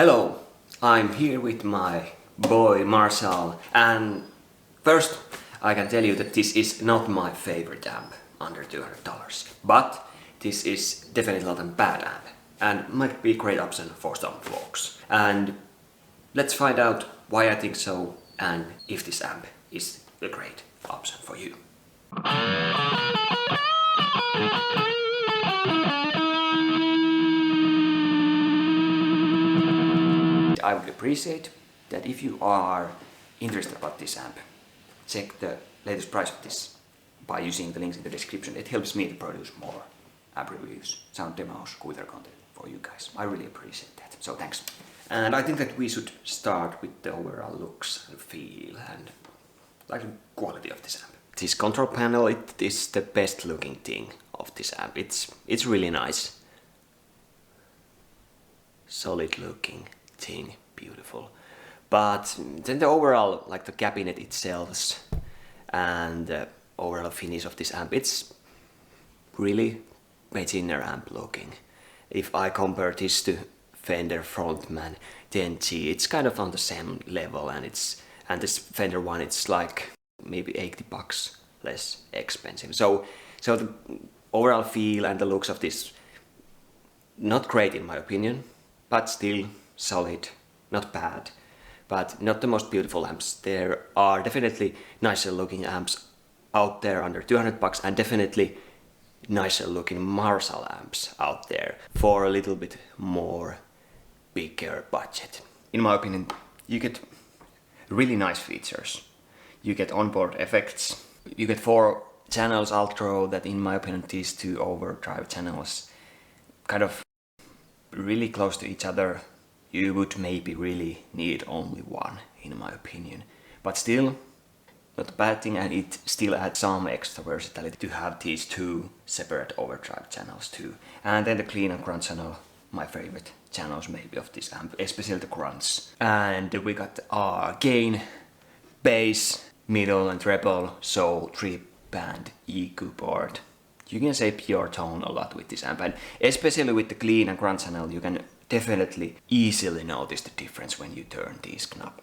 Hello, I'm here with my boy Marshall, and first I can tell you that this is not my favorite amp under $200, but this is definitely not a bad amp and might be a great option for some folks. And let's find out why I think so and if this amp is a great option for you. I would appreciate that if you are interested about this amp, check the latest price of this by using the links in the description. It helps me to produce more amp reviews, sound demos, guitar content for you guys. I really appreciate that, so thanks. And I think that we should start with the overall looks and feel and like the quality of this amp. This control panel, it is the best looking thing of this amp. It's really nice. Solid looking thing, beautiful. But then the overall, like the cabinet itself and the overall finish of this amp, it's really beginner amp looking. If I compare this to Fender Frontman 10G, it's kind of on the same level, and this Fender one, it's like maybe $80 less expensive. So the overall feel and the looks of this, not great in my opinion, but still solid, not bad, but not the most beautiful amps. There are definitely nicer looking amps out there under $200 and definitely nicer looking Marshall amps out there for a little bit more bigger budget. In my opinion, you get really nice features. You get onboard effects. You get 4 channels outro that, in my opinion, these 2 overdrive channels kind of really close to each other. You would maybe really need only one, in my opinion. But still, not a bad thing, and it still adds some extra versatility to have these 2 separate overdrive channels too. And then the clean and grunt channel, my favorite channels maybe of this amp, especially the grunts. And we got gain, bass, middle and treble, so 3-band EQ board. You can say pure tone a lot with this amp, and especially with the clean and grunt channel, you can definitely easily notice the difference when you turn this knob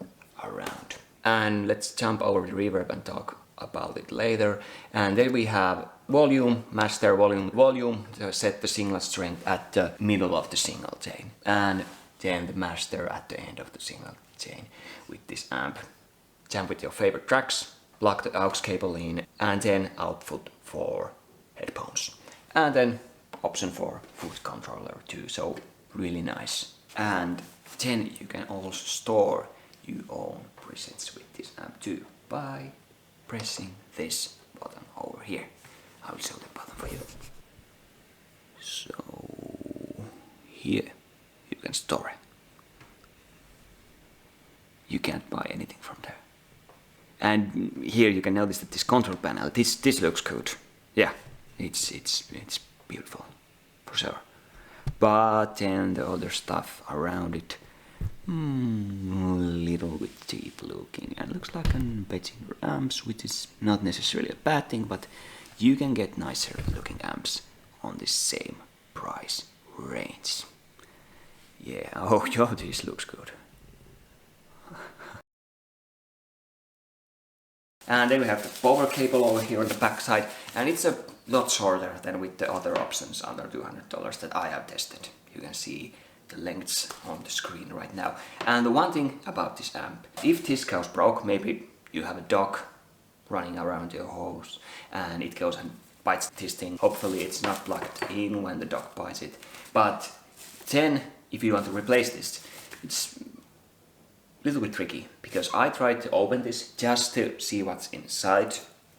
around. And let's jump over the reverb and talk about it later. And then we have volume, master volume to set the signal strength at the middle of the signal chain, and then the master at the end of the signal chain with this amp. Jump with your favorite tracks, plug the aux cable in, and then output for headphones. And then option for foot controller too, so really nice. And then you can also store your own presets with this amp too by pressing this button over here. I will show the button for you. So here you can store it. You can't buy anything from there. And here you can notice that this control panel, this looks good. Yeah, it's beautiful for sure. But then the other stuff around it, a little bit cheap looking, and looks like an beginner amps, which is not necessarily a bad thing, but you can get nicer looking amps on the same price range. Yeah, oh yo, this looks good. And then we have the power cable over here on the back side, and it's a lot shorter than with the other options under $200 that I have tested. You can see the lengths on the screen right now. And the one thing about this amp, if this goes broke, maybe you have a dog running around your house and it goes and bites this thing. Hopefully it's not plugged in when the dog bites it. But then if you want to replace this, it's a little bit tricky, because I tried to open this just to see what's inside,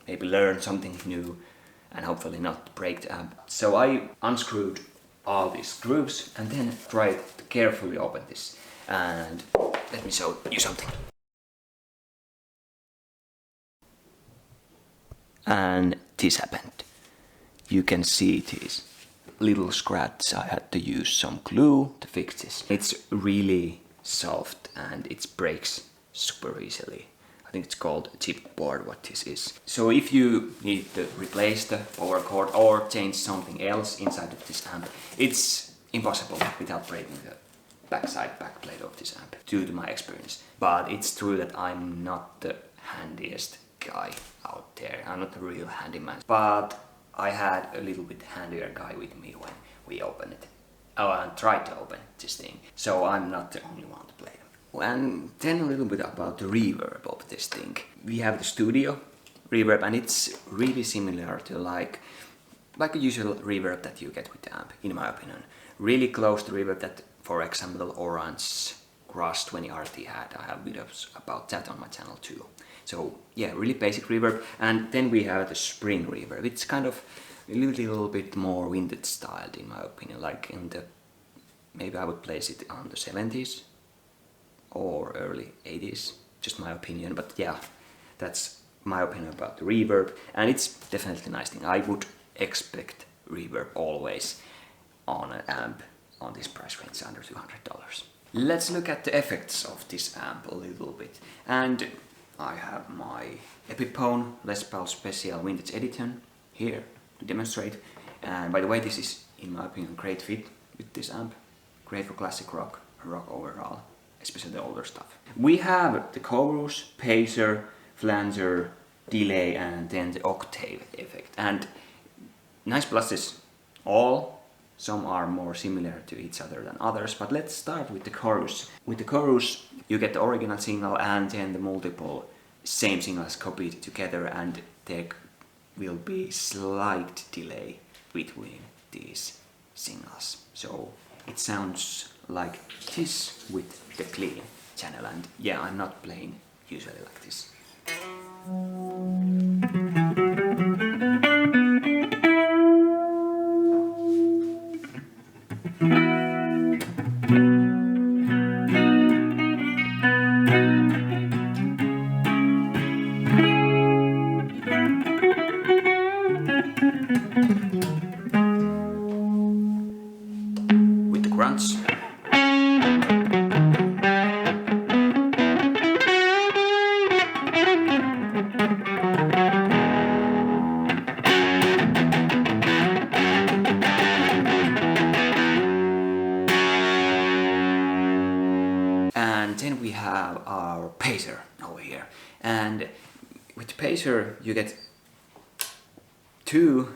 maybe learn something new and hopefully not break the amp. So I unscrewed all these screws and then tried to carefully open this, and let me show you something. And this happened. You can see these little scratches. I had to use some glue to fix this. It's really soft and it breaks super easily. I think it's called a chipboard, what this is. So if you need to replace the Power-chord or change something else inside of this amp, it's impossible without breaking the backplate of this amp due to my experience. But it's true that I'm not the handiest guy out there. I'm not a real handyman. But I had a little bit handier guy with me when we opened it. Oh, and tried to open this thing. So I'm not the only one to play them. And then a little bit about the reverb of this thing. We have the studio reverb, and it's really similar to like a usual reverb that you get with the amp, in my opinion. Really close to reverb that, for example, Orange Crush 20 RT had. I have videos about that on my channel too. So yeah, really basic reverb. And then we have the spring reverb. It's kind of a little bit more vintage styled, in my opinion, like in the, maybe I would place it on the 70s or early 80s, just my opinion. But yeah, that's my opinion about the reverb, and it's definitely a nice thing. I would expect reverb always on an amp on this price range under $200. Let's look at the effects of this amp a little bit. And I have my Epiphone Les Paul Special Vintage Edition here to demonstrate. And by the way, this is, in my opinion, great fit with this amp. Great for classic rock overall, especially the older stuff. We have the chorus, pacer, flanger, delay, and then the octave effect. And nice pluses all. Some are more similar to each other than others, but let's start with the chorus. With the chorus, you get the original signal and then the multiple same signals copied together, and there will be slight delay between these signals. So it sounds like this with the clean channel, and yeah, I'm not playing usually like this. With the grunts. And then we have our pacer over here, and with the pacer you get two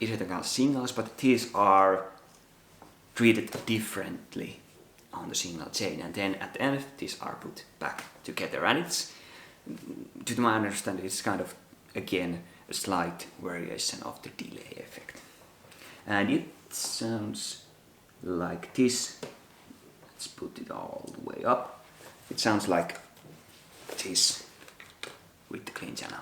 identical signals, but these are treated differently on the signal chain, and then at the end these are put back together, and it's, to my understanding, it's kind of again a slight variation of the delay effect, and it sounds like this. Let's put it all the way up. It sounds like this with the clean channel.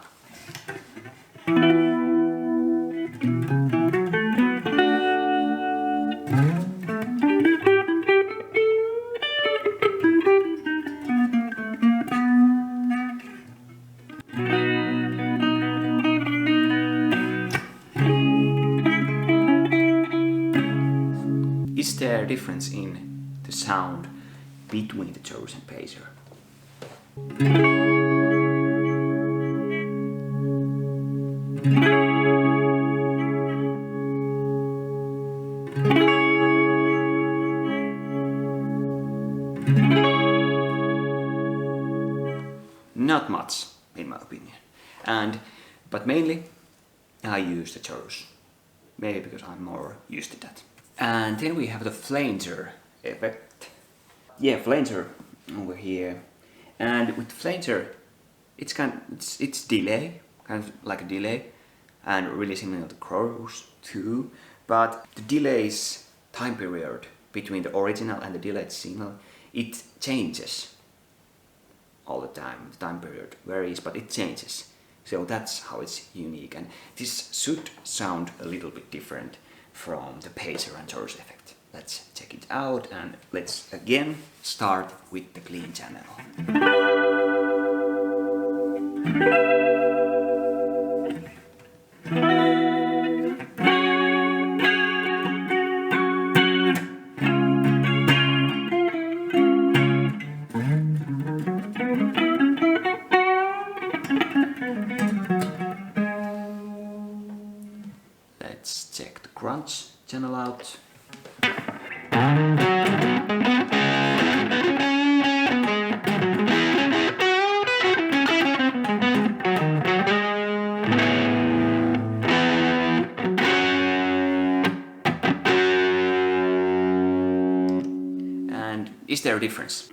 Is there a difference in the sound between the chorus and pacer? Not much, in my opinion. But mainly I use the chorus, maybe because I'm more used to that. And then we have the flanger effect. Yeah, flanger over here. And with flanger, it's delay, kind of like a delay, and really similar to chorus too. But the delay's time period between the original and the delayed signal, it changes all the time. The time period varies, but it changes. So that's how it's unique, and this should sound a little bit different from the pacer and chorus effect. Let's check it out, and let's again start with the clean channel. Let's check the crunch channel out. is there a difference?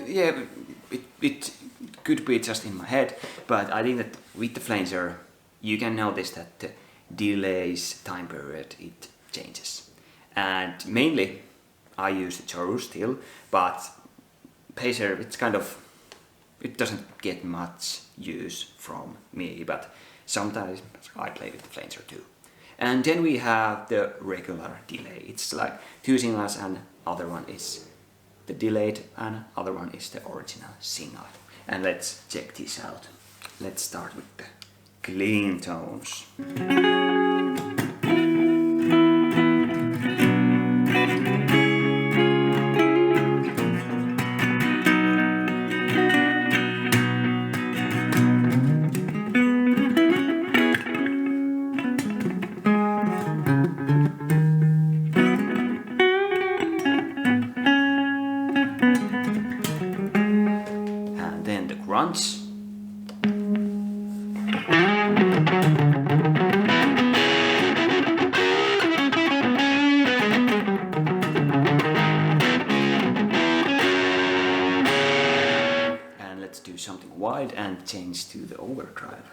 Yeah, it could be just in my head, but I think that with the flanger you can notice that the delay's time period it changes. And mainly I use the chorus still, but Pacer it's kind of, it doesn't get much use from me, but sometimes I play with the flanger too. And then we have the regular delay. It's like two signals and other one is the delayed and other one is the original signal. And let's check this out. Let's start with the clean tones. And then the grunts. And let's do something wide and change to the overdrive.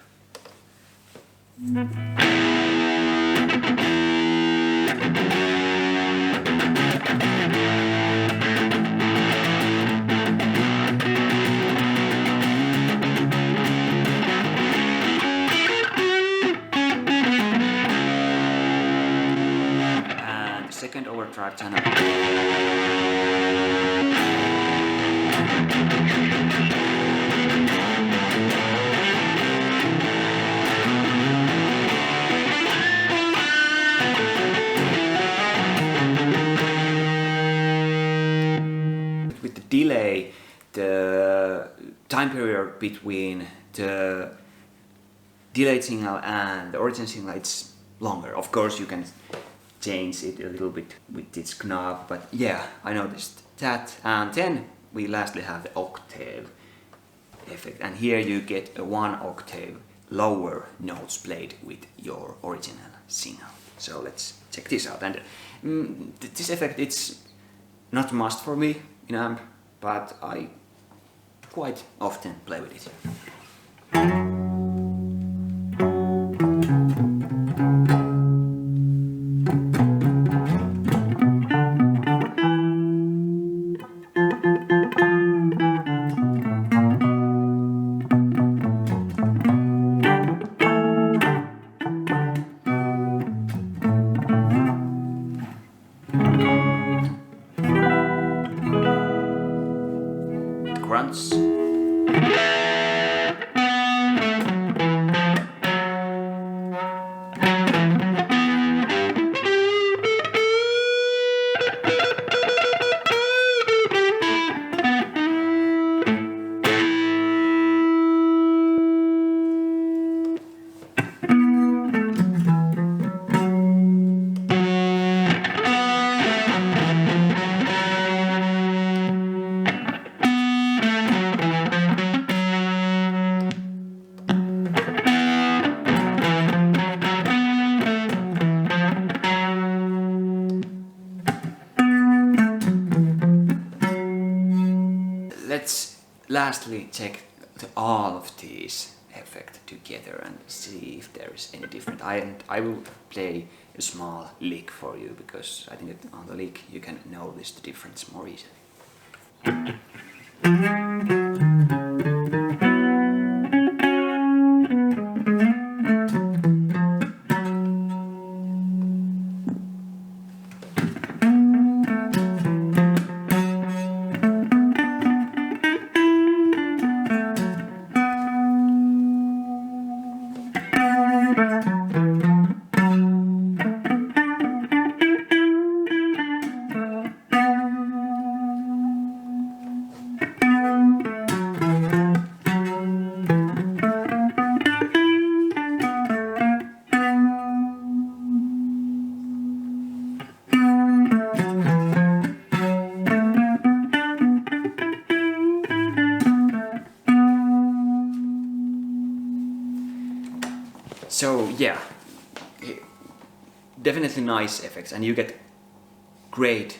And second overdrive channel. With the delay, the time period between the delayed signal and the original signal it's longer. Of course you can change it a little bit with this knob, but yeah, I noticed that. And then we lastly have the octave effect, and here you get a 1 octave lower notes played with your original signal. So let's check this out. And this effect it's not a must for me in amp, but I quite often play with it. Grunts. Let's lastly check all of these effects together and see if there is any different. I will play a small lick for you because I think that on the lick you can notice the difference more easily. So yeah, definitely nice effects, and you get great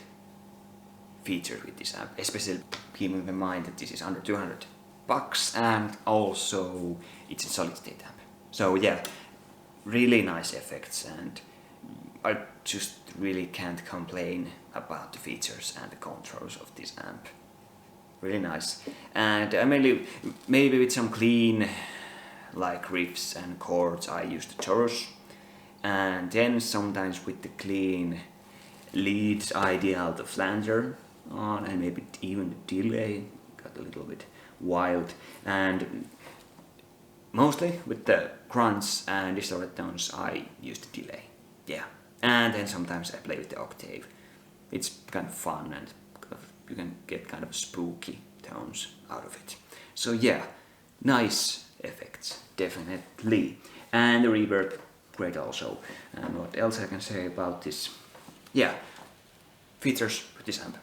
features with this amp, especially keeping in mind that this is under $200 and also it's a solid state amp. So yeah, really nice effects, and I just really can't complain about the features and the controls of this amp. Really nice, and maybe with some clean like riffs and chords I use the chorus, and then sometimes with the clean leads I deal the flanger on, and maybe even the delay got a little bit wild, and mostly with the grunts and distorted tones I use the delay. Yeah, and then sometimes I play with the octave. It's kind of fun, and you can get kind of spooky tones out of it. So yeah, nice effects, definitely. And the reverb, great also. And what else I can say about this? Yeah, features with this amp,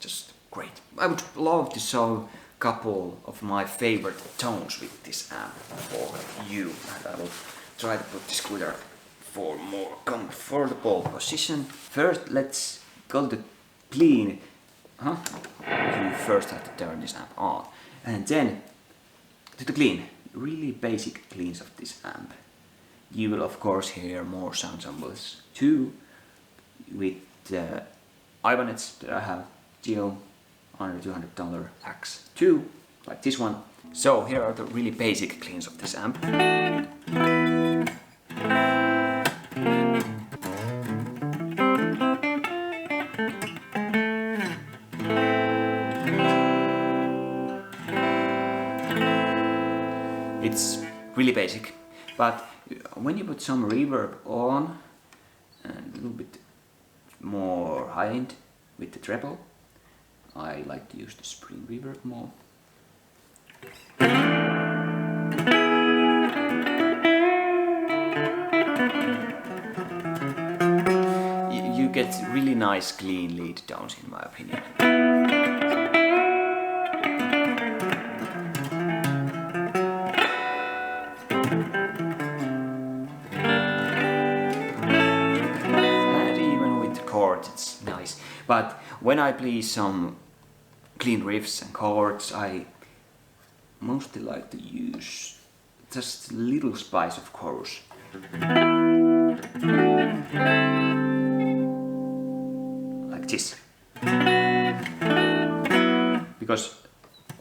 just great. I would love to show a couple of my favorite tones with this amp for you, and I will try to put this guitar for more comfortable position. First, let's go to clean. You first have to turn this amp on, and then to the clean, really basic cleans of this amp. You will of course hear more sound samples too with the Ibanez that I have, GIO under $200 X2, like this one. So here are the really basic cleans of this amp. It's really basic, but when you put some reverb on and a little bit more high end with the treble, I like to use the spring reverb more. You get really nice clean lead tones in my opinion. It's nice, but when I play some clean riffs and chords, I mostly like to use just a little spice of chorus. Like this. Because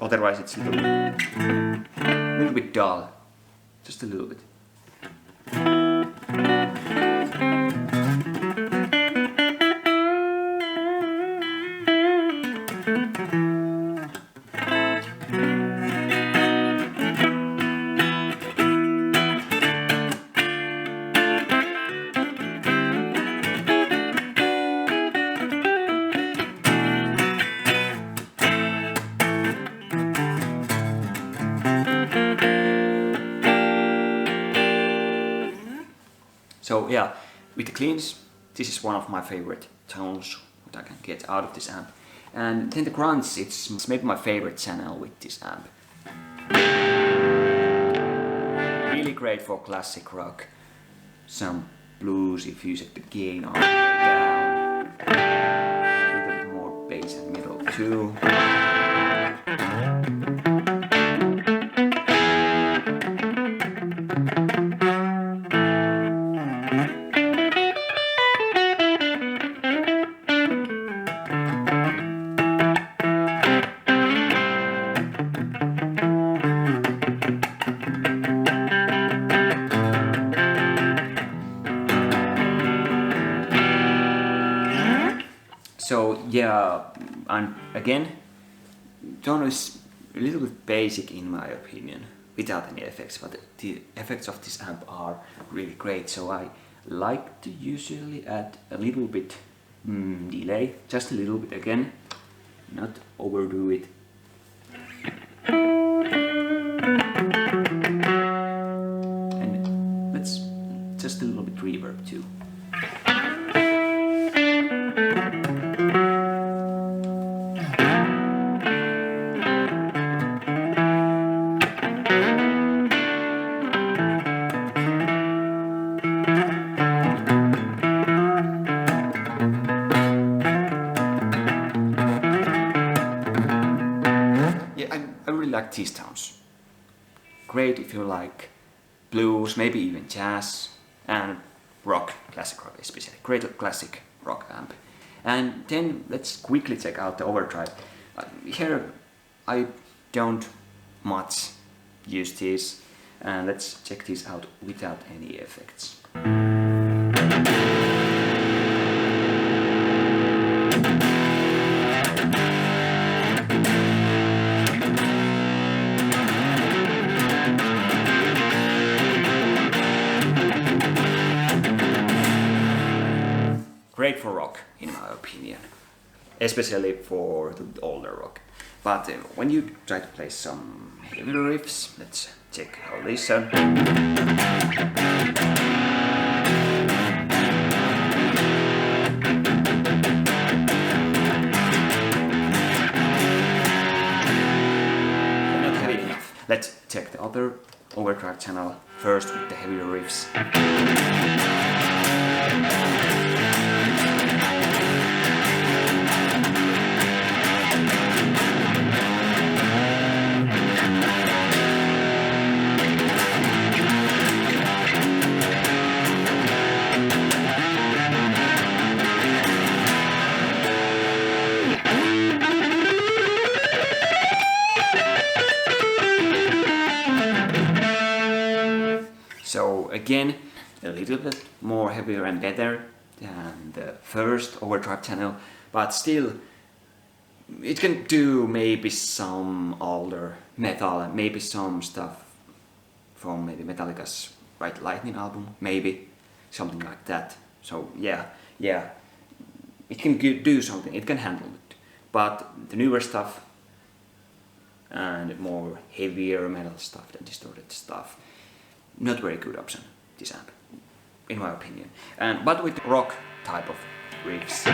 otherwise it's a little bit dull. Just a little bit. So yeah, with the cleans, this is one of my favorite tones that I can get out of this amp. And then the grunts, it's maybe my favorite channel with this amp. Really great for classic rock. Some blues if you set the gain on down. A little bit more bass and middle too. So yeah, and again, tone is a little bit basic in my opinion, without any effects, but the effects of this amp are really great, so I like to usually add a little bit delay, just a little bit again, not overdo it. And let's just a little bit reverb too. like these tones. Great if you like blues, maybe even jazz, and rock, classic rock especially. Great classic rock amp. And then let's quickly check out the overdrive. Here I don't much use this, and let's check this out without any effects. Great for rock, in my opinion, especially for the older rock. But when you try to play some heavy riffs, let's check how these sound. Not heavy enough. Let's check the other overdrive channel first with the heavier riffs. So again, a little bit more heavier and better than the first overdrive channel, but still it can do maybe some older metal, maybe some stuff from maybe Metallica's White Lightning album, maybe something like that. So yeah, it can do something, it can handle it. But the newer stuff and more heavier metal stuff, the distorted stuff, not very good option, this amp, in my opinion. But with rock type of riffs.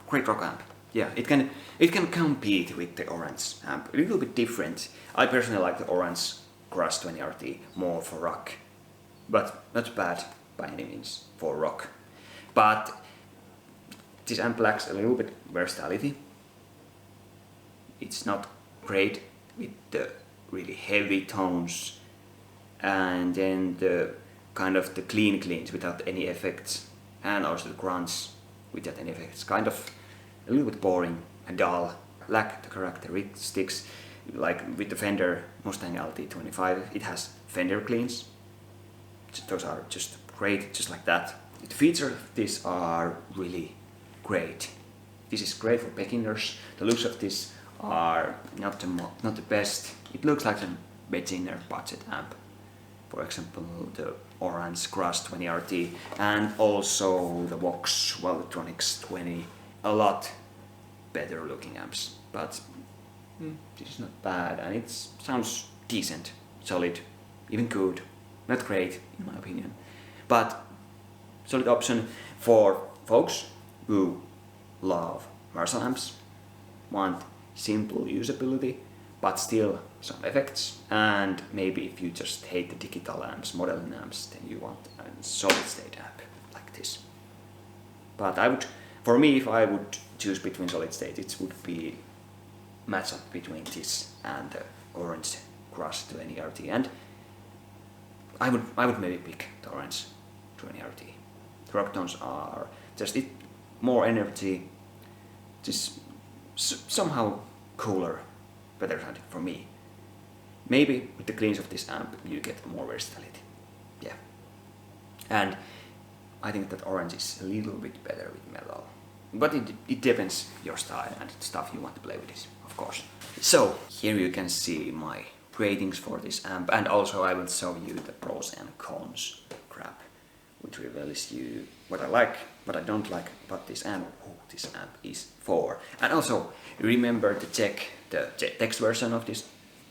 Great rock amp. Yeah, it can compete with the Orange amp. A little bit different. I personally like the Orange GRX70QA more for rock, but not bad by any means for rock. But this amp lacks a little bit versatility. It's not great with the really heavy tones, and then the kind of the clean cleans without any effects, and also the grunts without any effects. Kind of a little bit boring and dull. Lack the characteristics, like with the Fender Mustang LT25, it has Fender cleans. Those are just great, just like that. The features of this are really great. This is great for beginners. The looks of this are not the best. It looks like a beginner budget amp. For example, the Orange GRX70QA and also the Vox Electronics 20. A lot better looking amps, but this is not bad, and it sounds decent, solid, even good. Not great in my opinion, but solid option for folks who love Marshall amps, want simple usability but still some effects, and maybe if you just hate the digital amps, modeling amps, then you want a solid state amp like this. But for me, if I would choose between solid state, it would be match up between this and the Orange GRX70QA, and I would maybe pick the Orange 20RT. The rock tones are just more energy, just somehow cooler, better sounding for me. Maybe with the cleans of this amp you get more versatility. Yeah. And I think that Orange is a little bit better with mellow. But it depends your style and stuff you want to play with this, of course. So here you can see my ratings for this amp, and also I will show you the pros and cons crap, which reveals you what I like, what I don't like about this amp, who this amp is for. And also remember to check the text version of this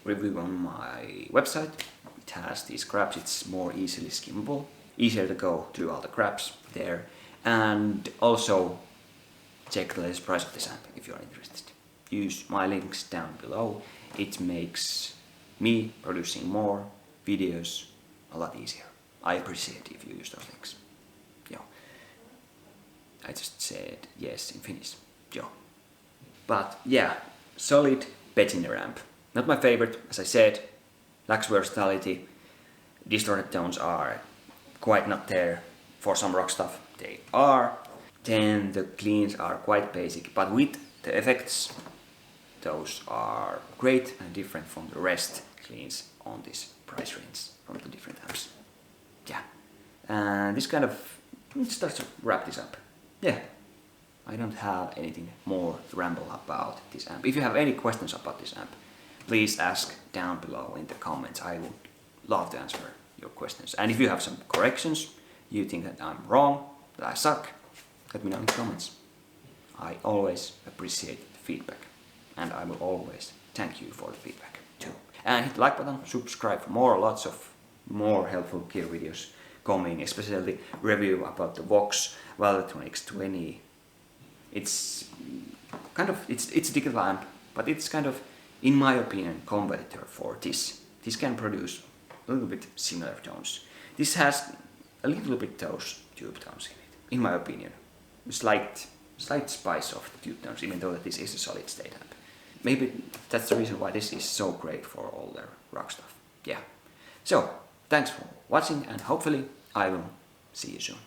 review on my website. It has these craps, it's more easily skimmable, easier to go through all the craps there. And also check the latest price of this amp if you're interested. Use my links down below. It makes me producing more videos a lot easier. I appreciate if you use those links. Yeah. I just said yes in Finnish. Joo. But yeah, solid beginner amp. Not my favorite, as I said. Lacks versatility. Distorted tones are quite not there. For some rock stuff they are. Then the cleans are quite basic, but with the effects, those are great and different from the rest cleans on this price range from the different amps. Yeah, and this kind of starts to wrap this up. Yeah, I don't have anything more to ramble about this amp. If you have any questions about this amp, please ask down below in the comments. I would love to answer your questions. And if you have some corrections, you think that I'm wrong, that I suck, let me know in the comments. I always appreciate the feedback, and I will always thank you for the feedback too. And hit the like button, subscribe for more, lots of more helpful gear videos coming, especially review about the Vox Valtron X20. It's kind of, it's a digital amp, but it's kind of, in my opinion, competitor for this. This can produce a little bit similar tones. This has a little bit those tube tones in it, in my opinion. A slight spice of the tube tones, even though that this is a solid state amp. Maybe that's the reason why this is so great for all their rock stuff. Yeah. So, thanks for watching, and hopefully I will see you soon.